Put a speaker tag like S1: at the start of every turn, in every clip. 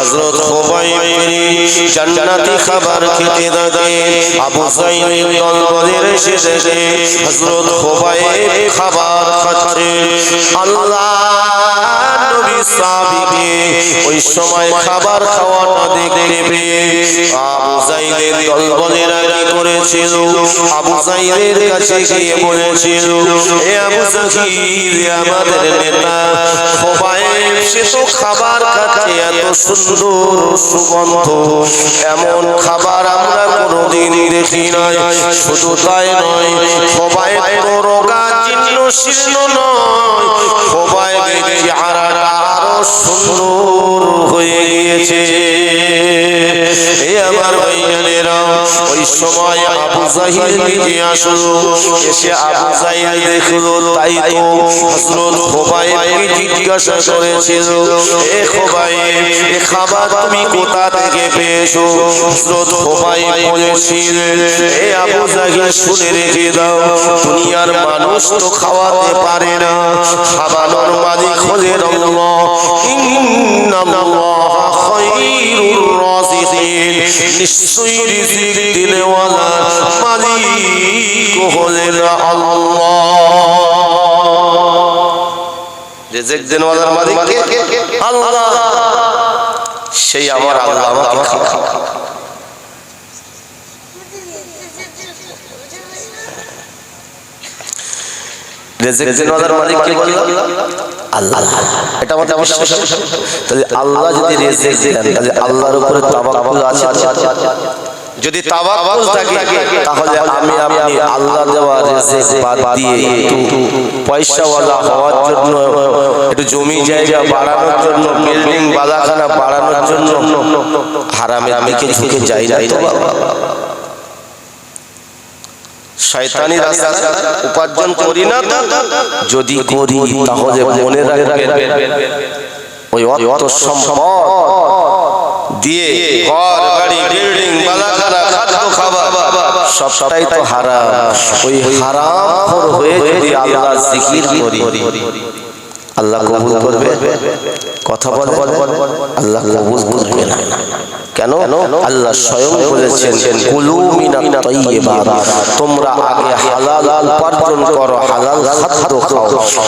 S1: হযরত খুবাইব জান্নাতি খাবার খেতে থাকে। আবু যাইদ দলবলের শেষে হযরত খুবাইব খাবার খাচ্ছে। আল্লাহ নবী সাহাবীকে ওই সময় খাবার খাওয়াটা দেখতে পেয়ে আবু যাইদের দলবলেরা কি করেছিল, আবু যাইদের কাছে গিয়ে বলেছিল, এ আবু যাহিদ, আমাদের নেতা খুবাইব সে তো খাবার খাচ্ছে, এত সুন্দর সুগন্ধ, এমন খাবার আমরা কোনোদিন দেখি নাই। শুধু তাই নয়, খুবাইব তো রোগা জীর্ণ শীর্ণ নয়, খুবাইবের চেহারাটা আরো সুন্দর হয়ে গিয়েছে। এ আমার ভাইয়েরা, ওই সময় আবু যাহিদ নিজে আসলো, এসে আবু যাহিদ দেখলো, তাই তো হযরত খুবাইবকে জিজ্ঞাসা করেছিল, এ খুবাইব, এ খাবার তুমি কোথা থেকে পেয়েছো? হযরত খুবাইব বলেছিল, এ আবু যাহিদ, শুনে রেখে দাও, দুনিয়ার মানুষ তো খাওয়াতে পারে না, খাওয়ানোর মালিক হলেন আল্লাহ। ইন্নাল্লাহা খায়রুর রাযিকিন, নিশ্চয়ই রিজিক দিনেওয়ালা মালিক হলেন আল্লাহ। রিজিক দেনওয়ালার মালিক কে? আল্লাহ। সেই আমার আল্লাহ আমাকে খাওয়ায়। রিজিক দেনওয়ালার মালিক কে বললাম? আল্লাহ। এটা আমাদের বিশ্বাস। তাহলে আল্লাহ যদি রিজিক দেন, তাহলে আল্লাহর উপরে তাওয়াক্কুল আছে। যদি তাওয়াক্কুল থাকে, তাহলে আমি আপনি আল্লাহ দেওয়া রিজিক বাদ দিয়ে একটু পয়সাওয়ালা হওয়ার জন্য, একটু জমি জায়গা বাড়ানোর জন্য, বিল্ডিং বালাখানা বাড়ানোর জন্য হারামে আমি ঝুঁকে যাই না তো বাবা। শয়তানি রাস্তা উপার্জন করি না, যদি করি তাহলে মনে রাখবেন ওই অর্থ সম্পদ দিয়ে ঘর বাড়ি বিল্ডিং বালাখানা খাদ্য খাবার সবটাই তো হারাম। ওই হারাম হয়ে যদি আল্লাহ জিকির করি, আল্লাহ কবুল করবে? কথা বলে আল্লাহ কবুল করবে না। কেন? আল্লাহ স্বয়ং বলেছেন, কুলু মিনাত তাইয়্যিবাত, তোমরা আগে হালাল উপার্জন করো, হালাল খাদ্য খাও,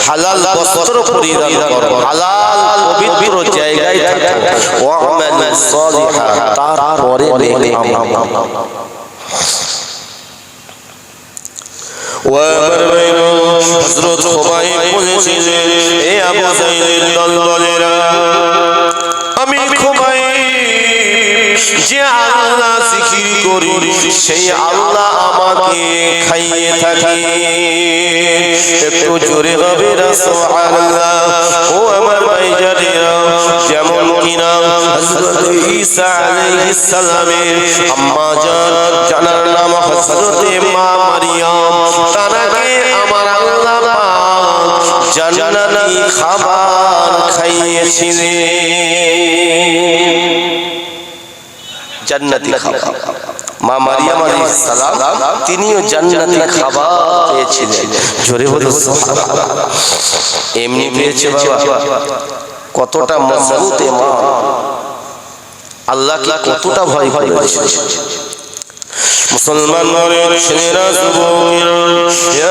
S1: হালাল বস্ত্র পরিধান করো, হালাল পবিত্র জায়গায় থাকো, ওয়া আমালু সালিহা, তারপরে নেক আমল। হযরত খুবাইব বলেছিলেন, এ আবু যাইদের দলবলেরা, আমি খুবাইব যে আল্লাহ জিকির করি, সেই আল্লাহ আমাকে খাইয়ে থাকে। একটু জোরে হবে না সুবহানাল্লাহ। ও আমার ভাইজানেরা, যেমন কিনা হযরত ঈসা আলাইহিস সালামের আম্মা জান, জানার নাম হযরত মা মারিয়াম, তাকে আমার আল্লাহ পাক জান্নাতি খাবার খাইয়েছিলেন। জান্নাতি খাবার মা মারিয়াম আলাইহিস সালাম তিনিও জান্নাতি খাবার পেয়েছিলেন। জোরে বলো সুবহানাল্লাহ। এমনি পেয়েছে বাবা, কতটা মজবুত ঈমান, আল্লাহকে কতটা ভয় করেছে। মুসলমান ছেলেরা, যুবকেরা,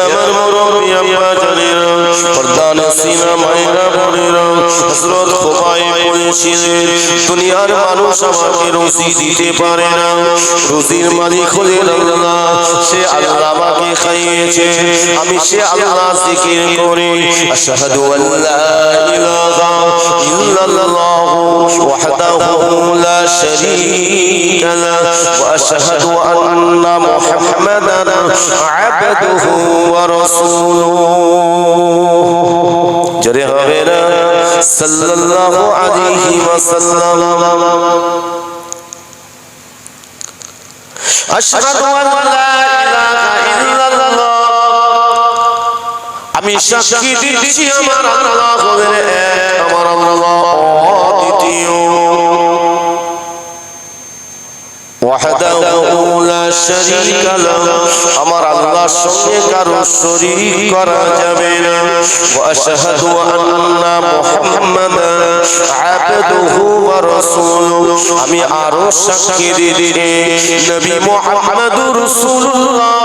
S1: আমার মুরব্বি আব্বা জানেরা, পর্দানে সিনা মায়েরা বোনেরা, হযরত খুবাইব বলেছিলেন, দুনিয়ার মানুষ আমাকে রুজি দিতে পারে না, রুজির মালিক হলেন আল্লাহ। সে আল্লাহ আমাকে খাইয়েছে, আমি সে আল্লাহ জিকির করি, আশহাদু আল্লা ইলাহা ইল্লাল্লাহু ওয়াহদাহু লা শারীকা লাহু ওয়া আশহাদু আন্না মুহাম্মাদান আবদুহু ওয়া রাসূলুহু। জোরে হবে না সাল্লাল্লাহু আলাইহি ওয়াসাল্লাম। আশহাদু আল্লা ইলাহা ইল্লাল্লাহ, আমি সাক্ষী দিচ্ছি আমার আল্লাহ হলেন এক, আমার আল্লাহ অদ্বিতীয়, ওয়াহদাহু লা শারীকা লাহু আমার আল্লাহর সঙ্গে কারো শরীক করা যাবে না ওয়া আশহাদু আন্না মুহাম্মাদান আবদুহু ওয়া রাসূলুহু আমি আরো সাক্ষী দিচ্ছি নবী মুহাম্মদুর রাসূলুল্লাহ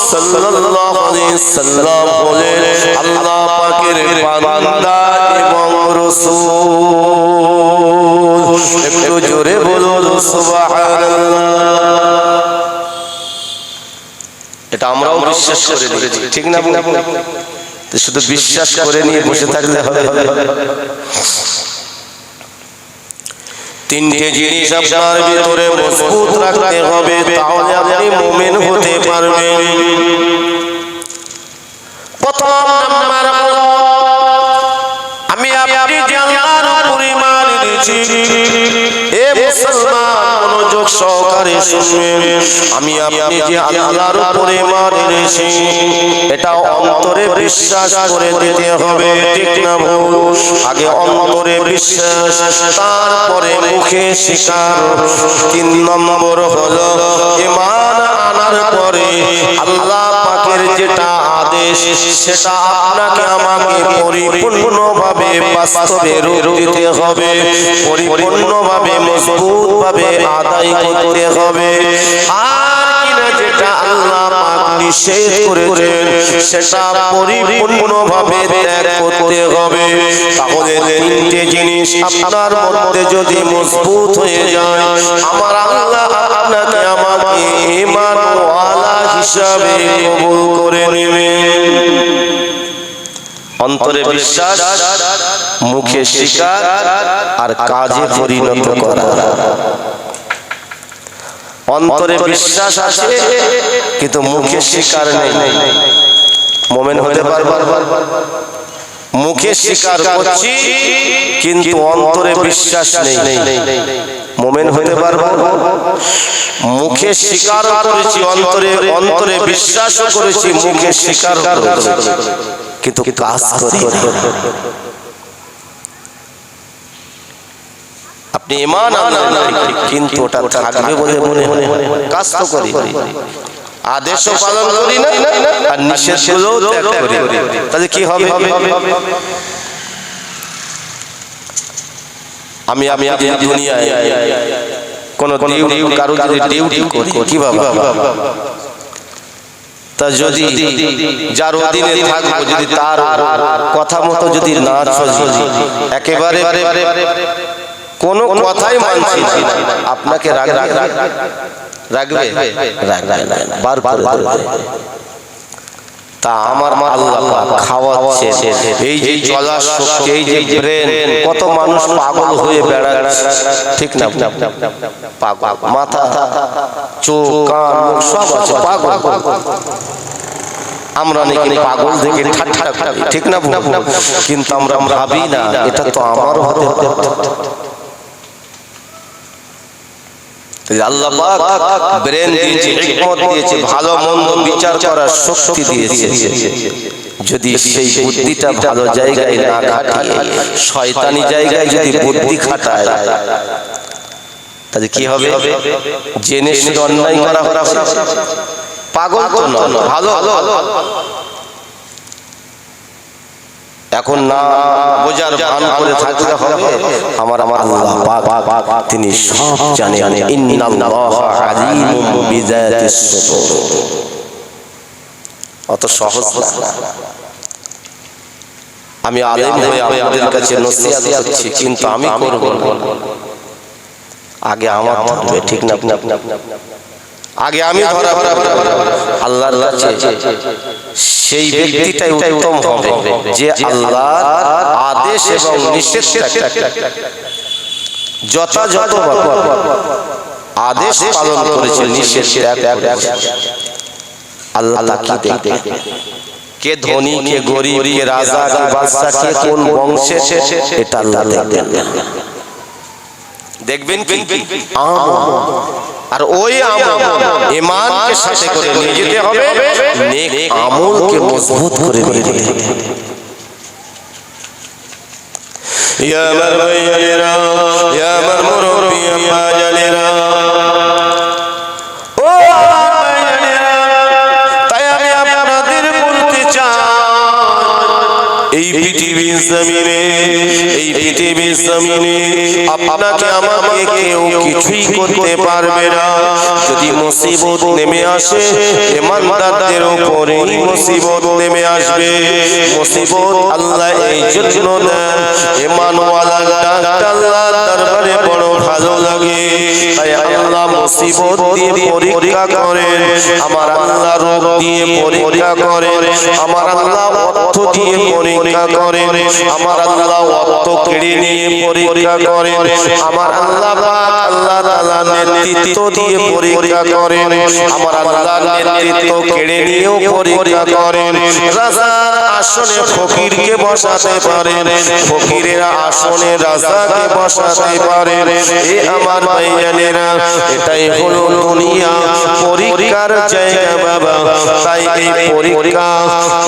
S1: সাল্লাল্লাহু আলাইহি সাল্লাম হলেন আল্লাহ পাকের বান্দা এবং রাসূল একটু জোরে বলুন সুবহানাল্লাহ এটা আমরাও বিশ্বাস করে নিয়েছি ঠিক না তো শুধু বিশ্বাস করে নিয়ে বসে থাকলে হবে তিনটে জিনিস আপনার ভিতরে মজবুত রাখতে হবে তাহলে আপনি মুমিন হতে পারবেন প্রথম নাম্বার আমি আপনি যে আল্লাহর উপরে ঈমান এনেছি এ মুসলমান মনোযোগ সহকারে শুনবেন আমি আপনি যে আল্লাহর উপরে ঈমান এনেছি এটা অন্তরে বিশ্বাস করে দিতে হবে ঠিক না ভুল আগে অন্তরে বিশ্বাস তারপরে মুখে স্বীকার তিন নম্বর হলো ঈমান আনার পরে আল্লাহ পাকের যেটা আদেশ সেটা আপনাকে আমাকে পরিপূর্ণভাবে বাস্তবে রূপ দিতে হবে পরিপূর্ণভাবে মজবুতভাবে আদায় করতে হবে আর কিনা যেটা আল্লাহ পাক নিষেধ করেছেন সেটা পরিপূর্ণভাবে ত্যাগ করতে হবে তাহলে তিনটে জিনিস আপনার মধ্যে যদি মজবুত হয়ে যায় আমার আল্লাহ আপনাকে আমাকে ঈমানওয়ালা হিসাবে কবুল করে নেবেন অন্তরে বিশ্বাস মুখে স্বীকার আর কাজে পরিণত করা অন্তরে বিশ্বাস আছে কিন্তু মুখে স্বীকার নেই মুমিন হতে পারবে মুখে স্বীকার করছি কিন্তু অন্তরে বিশ্বাস নেই মুমিন হতে পারবে মুখে স্বীকার করেছি অন্তরে বিশ্বাস করেছি মুখে স্বীকার করেছি কিন্তু কাজ করি আপনি ঈমান আনলেন কিন্তু ওটা থাকবে বলে মনে হয় কাজ তো করি আদেশও পালন করি না আর নিষেধগুলোও ত্যাগ করি তাহলে কি হবে আমি দুনিয়ায় কোন কারো যদি ডিউটি করি কিভাবে তা যদি যার অধীনে থাকবো যদি তার কথা মতো যদি না চলি একেবারে কোনো কথাই মানছি না আপনাকে রাখবে তা আমার আল্লাহ খাওয়াচ্ছে এই যে চলার শক্তি এই যে ব্রেন কত মানুষ পাগল হয়ে বেড়াচ্ছে ঠিক না পাগল মাথা চোখ কান সব আছে পাগল আমরা নাকি পাগল থেকে ঠাট্টা করি ঠিক না কিন্তু আমরা ভাবি না এটা তো আমার হতে আল্লাহ পাক ব্রেন দিয়েছে হিকমত দিয়েছে ভালো মন্দ বিচার করার শক্তি দিয়েছে যদি সেই বুদ্ধিটা ভালো জায়গায় না খাটিয়ে শয়তানি জায়গায় যদি বুদ্ধি খাটায় তাহলে কি হবে জেনে শুনে অন্যায় করা পাগল তো না ভালো এখন না বোঝার ভান করে থাকতে হবে আমার আল্লাহ পাক তিনি সব জানেন ইন্নাল্লাহা আলিমুম বিযাতিস সুদূর অত সহজ না আমি আলেম হয়ে আপনাদের কাছে নসিহত করছি কিন্তু আমি করব আগে আমার হবে ঠিক না আগে আমি ধরা আল্লাহর কাছে সেই ব্যক্তিটাই উত্তম হবে যে আল্লাহর আদেশ এবং নিষেধ যথাযথ আদেশ পালন করেছে নিষেধ ত্যাগ করেছে আল্লাহ কি দেখবে কে ধনী কে গরিব কে রাজা কে বাদশা কে কোন বংশে এটা আল্লাহ দেখবেন কি আর ওই আমল ঈমানকে সাথে করে নিয়ে যেতে হবে নেক আমলকে মজবুত করে দিতে হবে ইয়া মারওয়াইরা ইয়া মারমুরবি ইয়া জালিরা ও আপনাকে আমাকে কেউ কিছুই করতে পারবে না। যদি মুসিবত নেমে আসে ইমানদারদের উপরে মুসিবত নেমে আসবে। মুসিবত আল্লাহ এই জন্য দেন, ঈমানওয়ালা ডাকটা আল্লাহর দরবারে বড় ভালো লাগে। তাই আল্লাহ মুসিবত দিয়ে পরীক্ষা করেন, আমার আল্লাহ রোগ দিয়ে পরীক্ষা করেন, আমার আল্লাহ অর্থ দিয়ে পরীক্ষা করেন, আমার আল্লাহ অর্থ কেড়ে নিয়ে পরীক্ষা করেন, আমার আল্লাহ পাক আল্লাহ তাআলা নেতৃত্ব দিয়ে পরীক্ষা করেন, আমার আল্লাহ নেতৃত্ব কেড়ে নিয়েও পরীক্ষা করেন। রাজার আসনে ফকিরকে বসাতে পারেন, ফকিরের আসনে রাজাকে বসাতে পারেন। এ আমার ভাইজানেরা, এটাই হলো দুনিয়া, পরীক্ষার জায়গা বাবা। তাই এই পরীক্ষা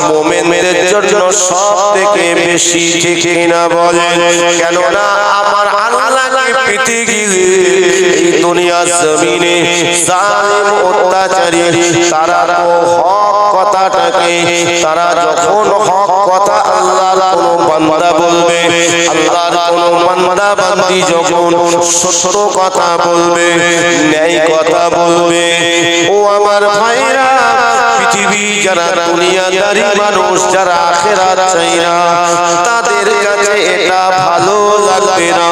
S1: মুমিনদের জন্য সবথেকে বেশি, ঠিক না বলেন? কেননা আমার আল্লাহকে পেতে গেলে এই দুনিয়ার জমিনে জালিম অত্যাচারী তারা হক কথাটাকে, তারা যখন হক কথা আল্লাহর কোন বান্দা বলবে, আল্লাহর কোন বান্দা বান্দি যখন সত্য কথা বলবে, ন্যায় কথা বলবে, ও আমার ভাইরা, পৃথিবী যারা দুনিয়াদারি মানুষ, যারা আখিরাত চায় না, তাদের কাছে এটা ভালো লাগবে না।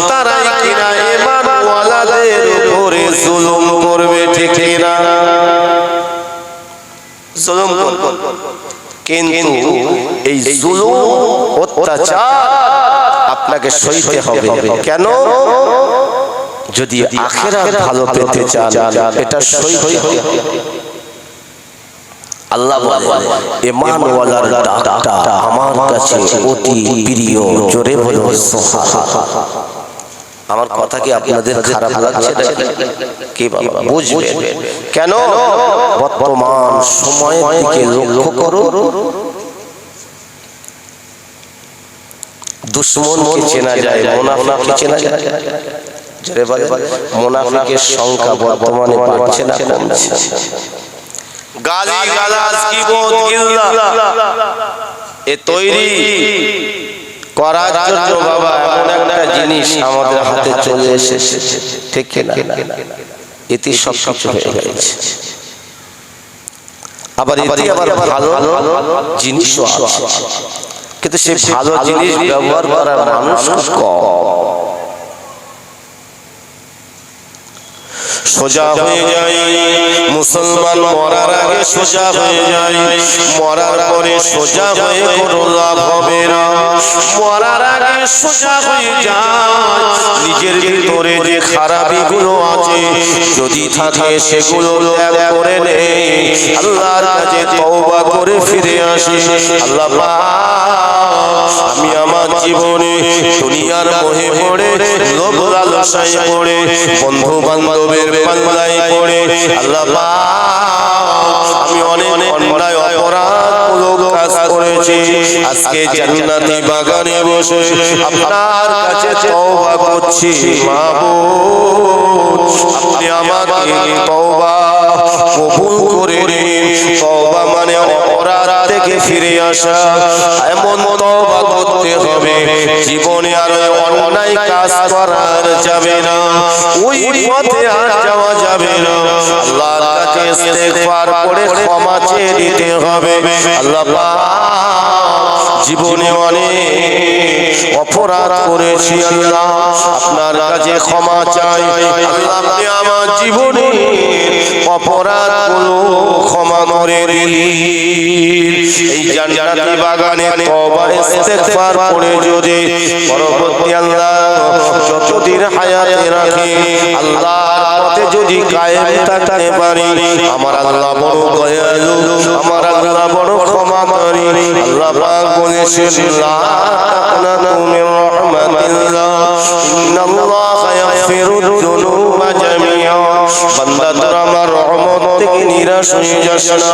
S1: তারাই কিনা ঈমানওয়ালাদের উপরে জুলুম করবে, ঠিক না? জুলুম করবে, কিন্তু এই জুলুম অত্যাচার আপনাকে সইতে হবে। কেন? যদি আখিরাত ভালো পেতে চান, এটা সইতে হবে। আল্লাহ বলে, ঈমানওয়ালার ডাকটা আমার কাছে অতি প্রিয়। জোরে বলুন সুবহানাল্লাহ। আমার কথা কি আপনাদের খারাপ লাগছে নাকি? কি বাবা বুঝবেন? কেন? বর্তমান সময়ের দিকে লক্ষ্য করো, দুশমনকে চেনা যায়, মুনাফিককে চেনা যায়। জোরে বলে, মুনাফিকের সংখ্যা বর্তমানে বাড়ছে না কমছে? গালি গালাজ কিবত গিল্লা এ তৈরি করার জন্য বাবা এমন একটা জিনিস আমাদের হাতে চলে এসেছে, ঠিক না? এতে সব কিছু হয়ে গেছে। আবার এতে আবার ভালো জিনিসও আছে, কিন্তু সেই ভালো জিনিস ব্যবহার করার মানুষ কম। সোজা হয়ে যায় মুসলমান, মরার আগে সোজা হয়ে যায়, মরার পরে সোজা হয়ে কোনো লাভ হবে না। মরার আগে সোজা হয়ে যায়, নিজের ভিতরে যে খারাপিগুলো আছে যদি থাকে সেগুলো ত্যাগ করে নেই, আল্লাহর কাছে তওবা করে ফিরে আসে। আল্লাহ পাক, আমি আমার জীবনে দুনিয়ার মোহে পড়ে, লোভ লালসায় পড়ে, বন্ধু বান্ধবের পাল্লায় পড়ে, আল্লাহ পাক আমি অনেক অন্যায় অপরাধমূলক কাজ করেছি। আজকে জান্নাতি বাগানে বসে আপনার কাছে তওবা করছি, মাবুদ আপনি আমাকে তওবা কবুল করে নিন। তওবা মানে অপরাধ থেকে ফিরে আসা, এমন তওবা করতে হবে জীবনে আর অন্যায় কাজ করার যাবে না, ওই পথে আর যাওয়া যাবে না। আল্লাহর কাছে ইস্তেগফার করে ক্ষমা চেয়ে দিতে হবে। আল্লাহ পাক জীবনে অনেক অপরাধ করেছি, আল্লাহ আপনার কাছে ক্ষমা চাই। আল্লাহ আপনি আমার জীবনে অপরাধগুলো ক্ষমা করে দিন। এই জান্নাতি বাগানে তওবা ইস্তেগফার করে যদি পরবর্তী আল্লাহ যতদিন হায়াতে রাখে, আল্লাহর পথে যদি কায়েম থাকতে পারি, আমার আল্লাহ বড় দয়ালু, আমার আল্লাহ বড় ক্ষমাকারী। আল্লাহ পাক বলেছেন, লা তাকনাতু মির রাহমাতিল্লাহ, ইন্নাল্লাহা ইয়াগফিরুয যুনুবা জামিআ। বান্দা তোরা আমার রহমত থেকে নিরাশ হয়ে যাস না।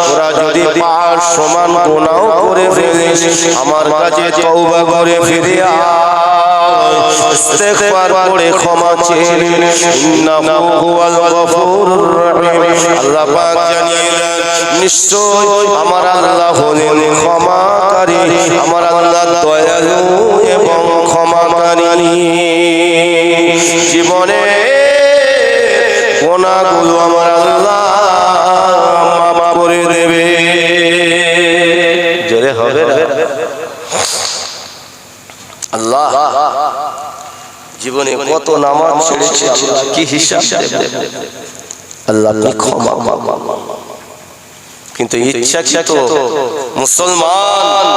S1: তোরা যদি পাহাড় সমান গুনাহ করে ফেলিস, আমার কাছে তওবা করে ফিরে আয়, ইস্তেগফার করে ক্ষমা চেয়ে নিন। ইন্নাহু হুয়াল গফুরুর রহিম। আল্লাহ পাক জানিয়ে দেন, নিশ্চয় আমার আল্লাহ হলেন ক্ষমাকারী, আমার আল্লাহ দয়ালু এবং ক্ষমাকারী। গুনাহগুলো আমার আল্লাহ মাফ করে দেবে। জোরে হবে না? আল্লাহ জীবনে কত নামাজ ছেড়েছি, আল্লাহ কি হিসাব দেবে? আল্লাহ আপনি ক্ষমা করুন। কিন্তু ইচ্ছাকৃত মুসলমান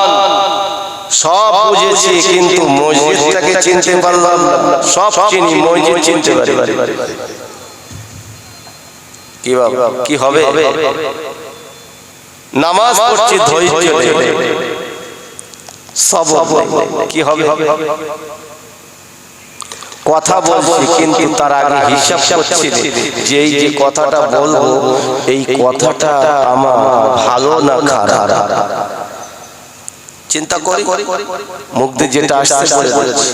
S1: সব বুঝেছি, কিন্তু মসজিদটাকে চিনতে পারলাম না। সব চিনি, মসজিদ চিনতে পারি। কি বাবা কি হবে? নামাজ পড়ছি ধৈর্য ধরে, সব কি হবে? কথা বলছি কিন্তু তার আগে হিসাব করছি যে এই যে কথাটা বলবো, এই কথাটা আমার ভালো না খারাপ। চিন্তা করি, মুখ দিয়ে যেটা আসছে বলেছি।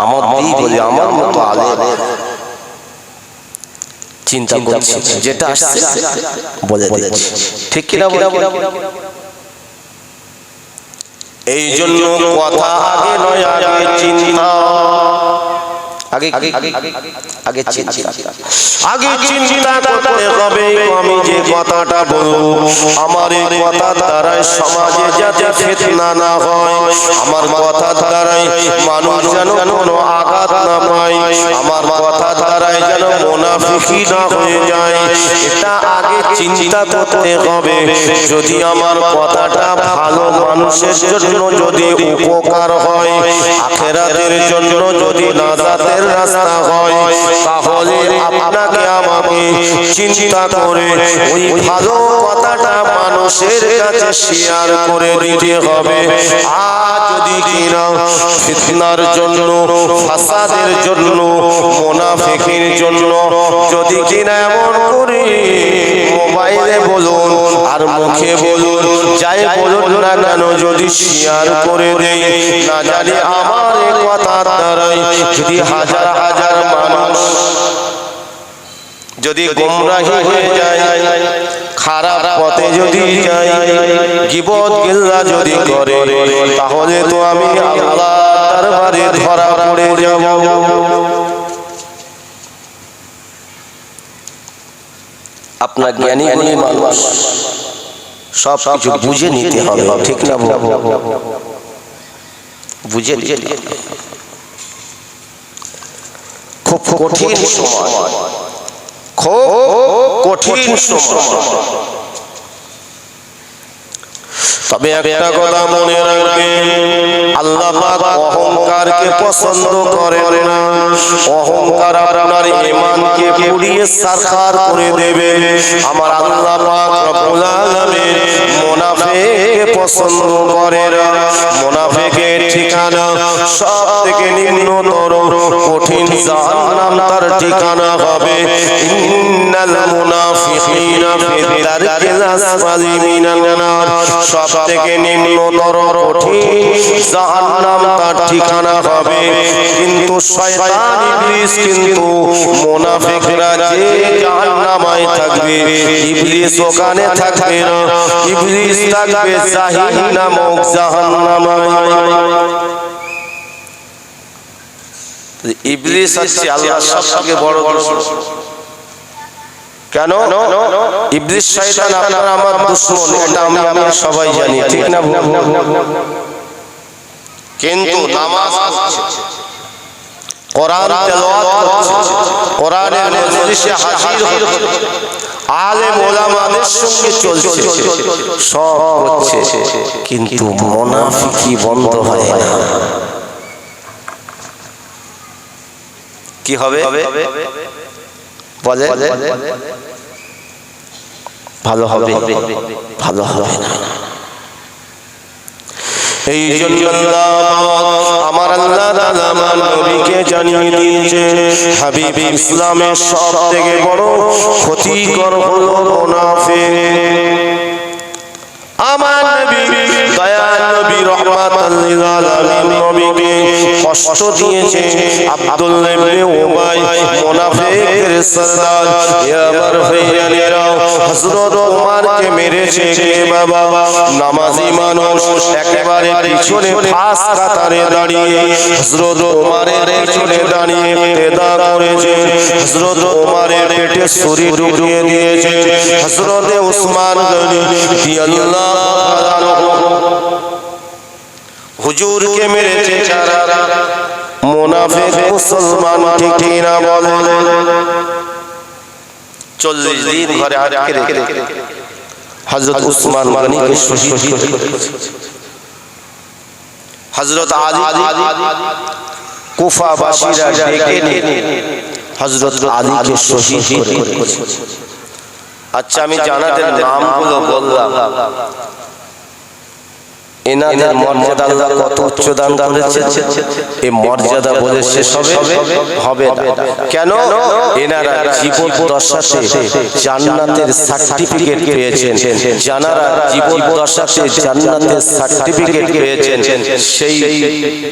S1: আমার বলি আমার মতো আলেম চিন্তা করছি, যেটা আসছে বলে দিচ্ছি, ঠিক কিনা? এই জন্য কথা আগে নয়, আগে চিন্তা, আগে চিন্তা করতে হবে। আমি যে কথাটা বলবো, আমার এই কথার দ্বারাই সমাজে যাতে ফিতনা না হয়, আমার কথার দ্বারাই মানুষ যেন কোনো আঘাত না পায়, আমার কথার দ্বারাই যেন মুনাফিকি না হয়ে যায়, এটা আগে চিন্তা করতে হবে। যদি আমার কথাটা ভালো মানুষের জন্য যদি উপকার হয়, আখিরাতের জন্য যদি নাজাতের রাস্তা হয়, তাহলে আপনাকে আমাকে চিন্তা করে ওই ভালো কথাটা মানুষের কাছে শেয়ার করে দিতে হবে। আর যদি কিনা ফিতনার জন্য, ফাসাদের জন্য, মুনাফিকের জন্য যদি কিনা এমন করে মোবাইলে বলুন আর মুখে বলুন, যাই বলুন না কেন, যদি শেয়ার করে দেই, না জানি আমার এই কথার দ্বারাই যদি হাজার হাজার মানুষ যদি গোমরাহি হয়ে যায়, খারাপ পথে যদি যায়, গীবত গিল্লা যদি করে, তাহলে তো আমি আল্লাহর দরবারে ধরা পড়ে যাব। আপনার জ্ঞানী গুণী মানুষ সব কিছু বুঝে নিতে হবে, ঠিক না? বুঝে নিতে খুব কঠিন সময়, খুব কঠিন সময়। তবে একটা কথা মনে রাখবেন, আল্লাহ পাক অহংকারকে পছন্দ করেন না। অহংকার আপনার ঈমানকে পুড়িয়ে ছারখার করে দেবে। আমার আল্লাহ পাক রব্বুল আলামিন মুনাফিককে পছন্দ করে না। মুনাফিকের ঠিকানা সবথেকে নিম্নতর কঠিন জাহান্নাম, তার ঠিকানা হবে ইন্নাল মুনাফিকিনা ফি দারকিল আসফালি মিনান নার। সবথেকে নিম্নতর কঠিন জাহান্নাম, তার ঠিকানা হবে। কিন্তু শয়তান ইবলিস কিন্তু মুনাফিকরা যে জাহান্নামায় থাকবে, ইবলিস ওখানে থাকবে না। ইবলিস থাকবে জাহিম নামক জাহান্নামায়। ইবলিস হচ্ছে আল্লাহর সবথেকে বড় দুশমন। কেন? ইবলিস শয়তান আপনার আমার দুশমন, এটা আমরা সবাই জানি, ঠিক না? কিন্তু নামাজ পড়ছে, কোরআন তেলাওয়াত করছে, কোরআনের মজলিসে হাজির হচ্ছে, আলেম ওলামাদের সঙ্গে চলছে, সব হচ্ছে, কিন্তু মুনাফিকি বন্ধ হয় না। কি হবে? বলে ভালো হবে, ভালো হবে না। এই জন্য আমার আল্লাহ তাআলা আমার নবীকে জানিয়ে দিয়েছে, হাবিব ইসলামের সবথেকে বড় ক্ষতিকর হলো মুনাফিক। আমার নবী দয়াল নবী রাহমাতাল লিল আলামিন নবীকে কষ্ট দিয়েছে আব্দুল্লাহ ইবনে উবাই মুনাফিকের সরদার আমার ভাইয়ানেরা হযরত ওমরকে মেরেছে কে বাবা নামাজি মানুষ একেবারে পিছনে ফাঁস কাতারে দাঁড়িয়ে হযরত ওমরের পিছনে দাঁড়িয়ে তেদা করেছে হযরত ওমরের পেটে ছুরি ঢুকিয়ে দিয়েছে হযরত উসমান গনি রাদিয়াল্লাহু হুজুরকে মেরেছে যারা মুনাফিক মুসলমান ঠিক না বলে 40 দিন ঘরে আটকে রেখে হযরত উসমান গনিকে শহীদ করেছে হযরত আলী কুফাবাসীরা ডেকে নিয়ে হযরত আলীকে শহীদ করেছে আচ্ছা আমি জানাদের নামগুলো বললাম এনাদের মর্যাদা আল্লাহ কত উচ্চ দান করেছে এই মর্যাদা বলে শেষ হবে না কেন এনারা জীবন দশাতে জান্নাতের সার্টিফিকেট পেয়েছেন যারা জীবন দশাতে জান্নাতের সার্টিফিকেট পেয়েছেন সেই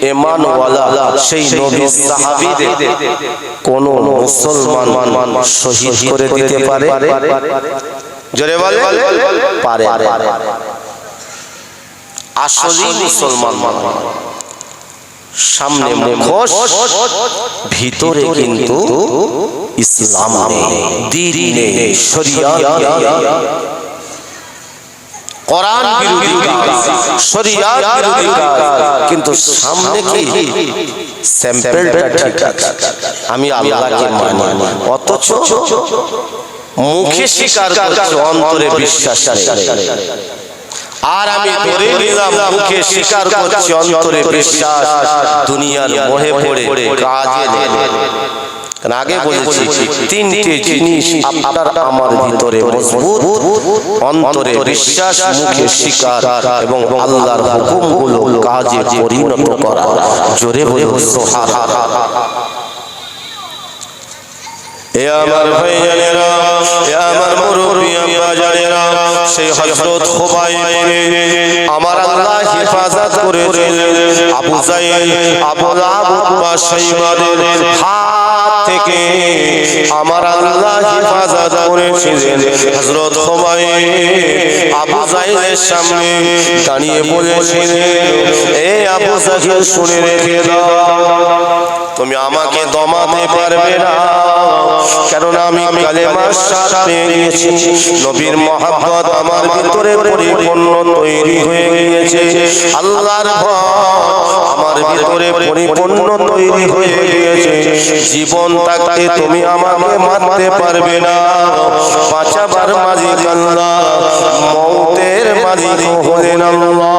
S1: ঈমানওয়ালা সেই নবী সাহাবীদের কোন মুসলমান শহীদ করে দিতে পারে জোরে বলে পারে আসলে মুসলমান সামনে মুখোশ ভিতরে কিন্তু ইসলাম দ্বীন নেই শরিয়ত কোরআন বিরোধী শরিয়ত বিরোধী কিন্তু সামনে কি স্যাম্পলটা ঠিক আছে আমি আল্লাহকে মানি অথচ মুখে স্বীকার করছে অন্তরে বিশ্বাস নেই আর আমি ধরে নিলাম মুখে স্বীকার করছি অন্তরে বিশ্বাস দুনিয়ার মোহে পড়ে কাজে নেই কারণ আগে বলেছি তিনটে জিনিস আপনার আমার ভিতরে মজবুত অন্তরে বিশ্বাস মুখে স্বীকার এবং আল্লাহর হুকুমগুলো কাজে পরিণত করা জোরে বলুন সুবহানাল্লাহ এ আমার ভাইয়েরা এ আমার মুরব্বি আম্মা জানেরা সেই হযরত খুবাইব আমার আল্লাহ হেফাজত করেছিলেন আবু জাইল আবু লাহাব বা শাইবাদের হাত থেকে আমার আল্লাহ হেফাজত করেছিলেন হযরত খুবাইব আবু জাইলের সামনে দাঁড়িয়ে বলেছিলেন এ আবু জাইল শুনে রেখে দাও তুমি আমাকে দমাতে পারবে না কারণ আমি কালেমার স্বাদ পেয়ে গিয়েছি নবীর মহব্বত আমার ভিতরে পরিপূর্ণ তৈরি হয়ে গিয়েছে আল্লাহর ভয় আমার ভিতরে পরিপূর্ণ তৈরি হয়ে গিয়েছে জীবন থাকতে তুমি আমাকে মারতে পারবে না বাঁচাবার মালিক আল্লাহ মওতের মালিক হলেন আল্লাহ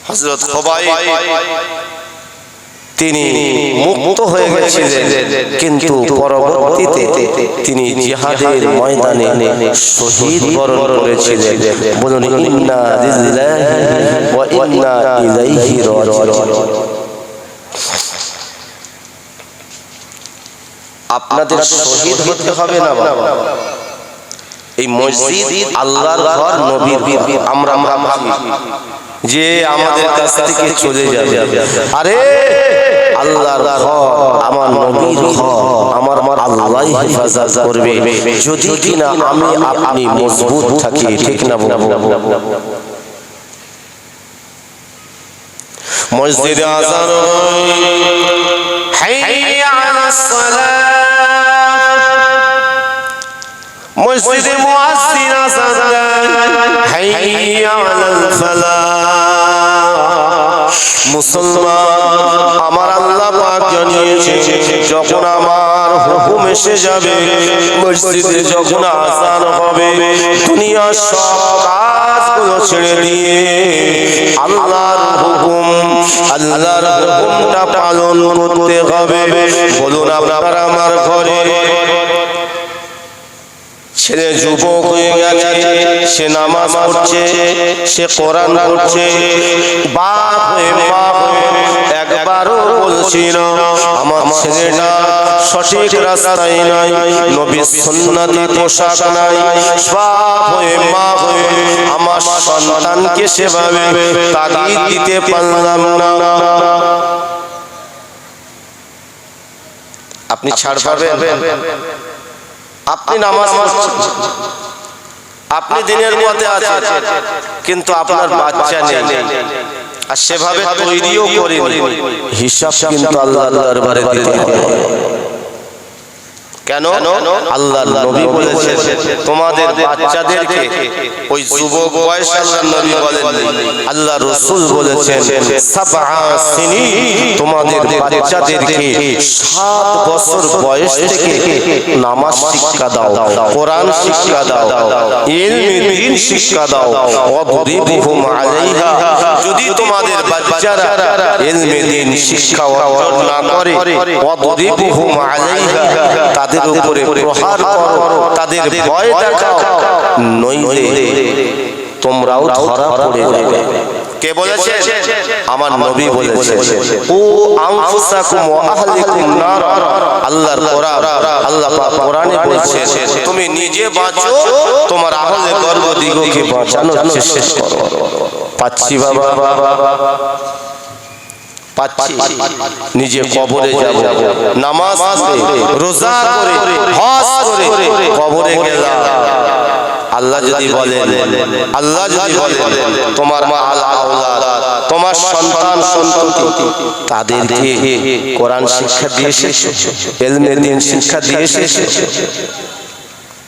S1: হযরত খুবাইব তিনি মুক্ত হয়ে গেছিলেন কিন্তু পরবর্তীতে তিনি জিহাদের ময়দানে শহীদ বরণ করেছিলেন বলুন ইন্না লিল্লাহি ওয়া ইন্না ইলাইহি রাজিউন আপনাদের শহীদ হতে হবে না বাবা এই মসজিদ আল্লাহর ঘর নবীর ঘর আমরা ভাবি যে আমাদের কাছ থেকে চলে যাবে আরে আল্লাহর ঘর আমার নবীর ঘর আমার আল্লাহ হেফাজত করবে যদি কিনা আমি আপনি মজবুত থাকি ঠিক না মসজিদে আযান হাইয়া আলাস সালাত মসজিদে মুয়াজ্জিন আযান হাইয়া আলাল ফালাহ মুসলমান আমার আল্লাহ পাক জানিয়েছে যখন আমার হুকুম এসে যাবে মসজিদে যখন আযান হবে দুনিয়ার সব কাজগুলো ছেড়ে দিয়ে আল্লাহর হুকুমটা পালন করতে হবে বলুন আপনারা আমার ঘরে ছেলে যুবক হয়ে গেছে সে নামাজ পড়ছে সে কোরআন পড়ছে বাপ হয়ে একবারও বলছি না আমার ছেলেটা সঠিক রাস্তায় নাই, নবীর সুন্নতি পোশাক নাই, বাপ হয়ে মা হয়ে আমার সন্তানকে সেভাবে তাগিদ দিতে পারলাম না। আপনি ছাড় পাবেন? আপনি নামাজ পড়ছেন, আপনি দিনের পথে আছেন, কিন্তু আপনার বাচ্চা নেই, আর সেভাবে তৈরিও করেনি, হিসাব কিন্তু আল্লাহর দরবারে দিতে হবে। কেন? আল্লাহর নবী বলেছেন তোমাদের বাচ্চাদেরকে, ওই যুবক বয়সে আল্লাহর নবী বলেন, আল্লাহ রাসূল বলেছেন সাবআ সিনিন, তোমাদের বাচ্চাদেরকে 7 বছর বয়স থেকে নামাজ শিক্ষা দাও, কোরআন শিক্ষা দাও, ইলমে দ্বীন শিক্ষা দাও, ওয়াদরিবুহুম আলাইহা। যদি তোমাদের বাচ্চারা ইলমে দ্বীন শিক্ষা অর্জন না করে, ওয়াদরিবুহুম আলাইহা, তাদের উপরে প্রহার করো, তাদের ভয় দেখাও, নইলে তোমরাও ধরা পড়ে যাবে। কে বলেছে? আমার নবী বলেছে, ও আনফুসাকুম ওয়া আহলিকুম নার। আল্লাহর কোরআন, আল্লাহ পাক কোরআনে বলেছে তুমি নিজে বাঁচো, তোমার আহলে গর্ভদিগকে বাঁচানোর চেষ্টা করো। পাচ্ছি বাবা, পাচ্ছি, নিজে কবরে যাব, নামাজ পড়ে রোজা করে হজ করে কবরে গেলাম। আল্লাহ যদি বলেন, আল্লাহ যদি বলেন তোমার মা আওলাদ, তোমার সন্তান সন্ততি, তাদেরকে কোরআন শিক্ষা দিয়ে এসেছো, ইলমে দ্বীন শিক্ষা দিয়ে এসেছো,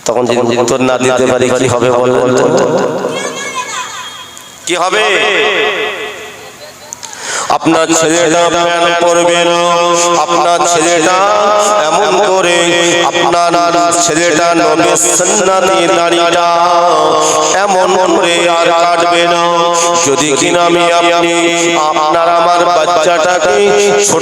S1: তখন যদি উত্তর না দিতে পারি কি হবে বলবেন তো? কি হবে? আপনার ছেলেটা প্যান পরবে না, আপনার ছেলেটা এমন করে, আপনার ছেলেটা নবীর সুন্নতি দাড়িটা এমন করে আর কাটবে না। যদি কিনা আমি আপনি আপনার আমার বাচ্চাটাকে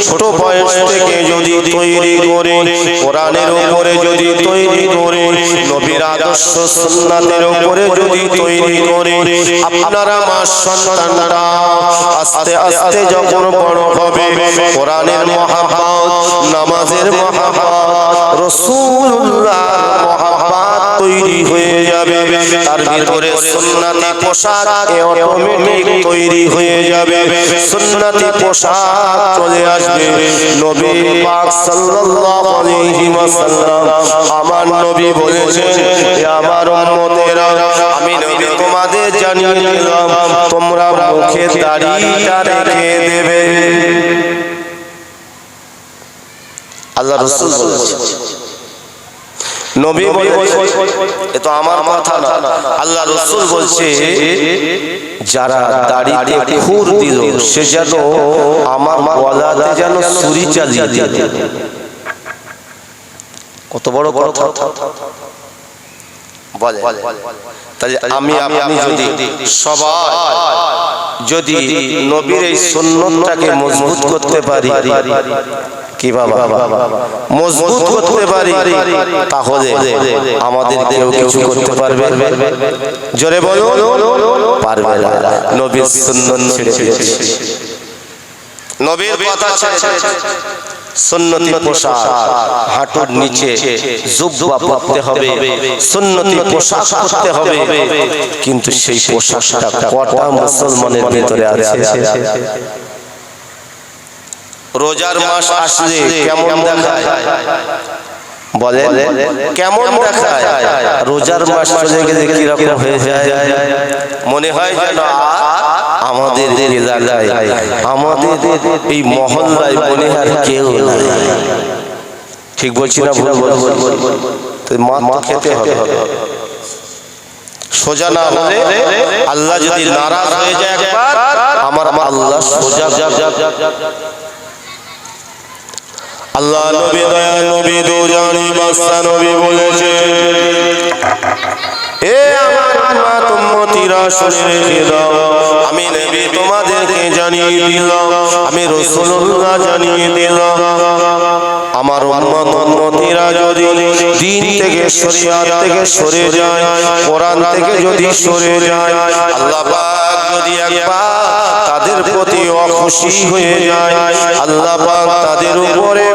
S1: ছোট বয়স থেকে যদি তৈরি করে, কোরআনের উপরে যদি তৈরি করে, নবীর আদর্শ সুন্নাতের উপরে যদি তৈরি করে, আপনার আমার সন্তানরা আস্তে আস্তে যখন বড় হবে, কোরআনের মহব্বত, নামাজের মহব্বত, রাসূলুল্লাহর মহব্বত তৈরি হয়ে যাবে, তার ভিতরে সুন্নতি পোশাক অটোমেটিক তৈরি হয়ে যাবে, সুন্নতি পোশাক চলে আসবে। নবী পাক সাল্লাল্লাহু আলাইহি ওয়াসাল্লাম, আমার নবী বলেছেন, হে আমার উম্মতেরা, আমি নবী তোমাদের জানিয়ে দিলাম, তোমরা মুখে দাড়িটা রেখে দেবে। আল্লাহ রাসূল বলেছেন, নবী বলেছেন, এ তো আমার কথা না, আল্লাহ রাসূল বলছে, যারা দাড়িতে খুর দিল সে যেন আমার গলাতে যেন ছুরি চালিয়ে দিল। কত বড় কথা বলে। তাহলে আমি আপনি যদি সবাই যদি নবীর এই সুন্নতটাকে মজবুত করতে পারি, কি বাবা মজবুত করতে পারি, তাহলে আমাদের কেউ কিছু করতে পারবে? জোরে বলো, পারবে না। নবীর সুন্নত ছেড়ে দিয়েছে, নবীর কথা ছেড়ে সুন্নতি পোশাক, হাঁটুর নিচে জুব্বা পরতে হবে, সুন্নতি পোশাক পরতে হবে, কিন্তু সেই পোশাকটা কটা মুসলমানের ভিতরে আছে? রোজার মাস আসলে কেমন দেখায় বলে, কেমন দেখায়? রোজার মাস চলে গেলে কিরকম হয়ে যায়? মনে হয় যেন আমাদের এলাকায়, আমাদের এই মহল্লায় মনে হয় কেউ নাই। ঠিক বলছি না? মাথা খেতে হবে। সোজা না হলে আল্লাহ যদি নারাজ হয়ে যায় একবার, আমার আল্লাহ সোজা আল্লাহ নবী দয়া নবী দুজানি বাদশা নবী বলেছে, এ আমার উম্মত উম্মতিরা শুনে রেখে দাও, আমি নবী তোমাদেরকে জানিয়ে দিলাম, আমি রাসূলুল্লাহ জানিয়ে দিলাম, আমার উম্মত উম্মতিরা যদি দ্বীন থেকে শরিয়াত থেকে সরে যায়, কোরআন থেকে যদি সরে যায়, আল্লাহ পাক যদি একবার তাদের তাদের প্রতি অখুশি হয়ে যায়, আল্লাহ পাক তাদের উপরে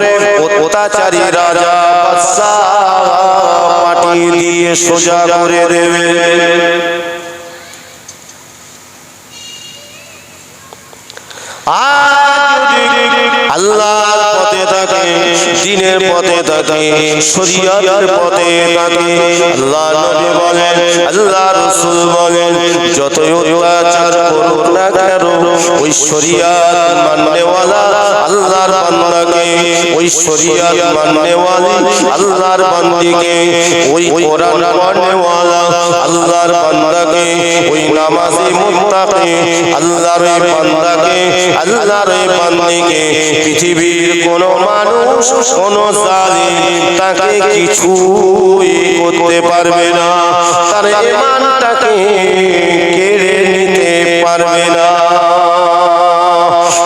S1: অত্যাচারী রাজা বাদশা পাঠিয়ে দিয়ে সোজা করে দেবে। আল্লাহর পথে থাকে, দ্বীনের পথে থাকে, শরীয়তের পথে থাকে, আল্লাহ নবী বলেন, আল্লাহ রাসূল বলেন, যতই অত্যাচার করুক না কেন ওই শরীয়ত মাননেওয়ালা আল্লাহর বান্দাকে, ওই শরীয়ত মাননেওয়ালি আল্লাহর বান্দিকে, ওই কোরআন পড়নেওয়ালা আল্লাহর বান্দাকে, ওই নামাজি মুত্তাকি আল্লাহর বান্দাকে, আল্লাহর বান্দিকে পৃথিবীর কোন মানুষ কোন জালিম তাকে কিছুই করতে পারবে না, তার ঈমানটাকে কেড়ে নিতে পারবে না।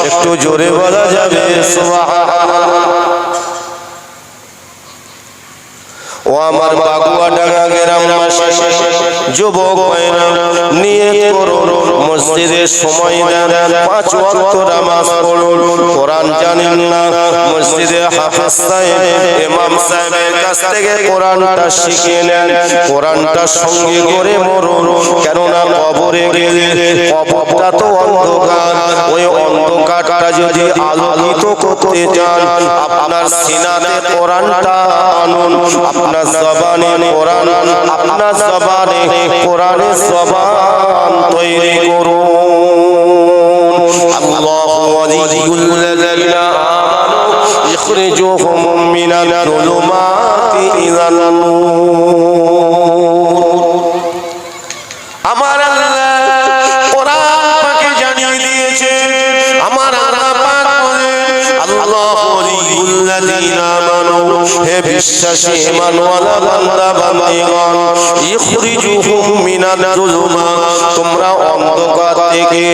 S1: একটু জোরে বলা যাবে সুবহানাল্লাহ। ও আমার বাগুয়াডাঙ্গা গ্রামবাসী যুবক ভাইরা, নিয়ত করুন মসজিদে সময় দেন, 5 ওয়াক্ত নামাজ পড়ুন। কোরআন জানেন না, মসজিদে হাফেজ সাহেব ইমাম সাহেবের কাছ থেকে কোরআনটা শিখে নেন, কোরআনটা সঙ্গে করে মরুন। কেননা কবরে গেলে কবরটা তো অন্ধকার, ওই অন্ধকারটা যদি আলোকিত করতে চান আপনার সিনাতে কোরআনটা আনুন, আপনার জবানে কোরআন, আপনার জবানে কোরআনের জবান তৈরি করুন। আল্লাহু ওয়ালিয়ুল্লাযিনা আমানু ইখরিজুহুম মিনাল যুলুমাতি ইলান নূর। আমার আল্লাহ কোরআন পাকে জানিয়ে দিয়েছে, আমার আল্লাহ পাক বলেন, আল্লাহু ওয়ালিয়ুল্লাযিনা আমানু, হে বিশ্বাসী ঈমানওয়ালা বান্দা বান্দীগণ, ইখরিজুহুম মিনাল যুলুমাত, তোমরা অন্ধকার থেকে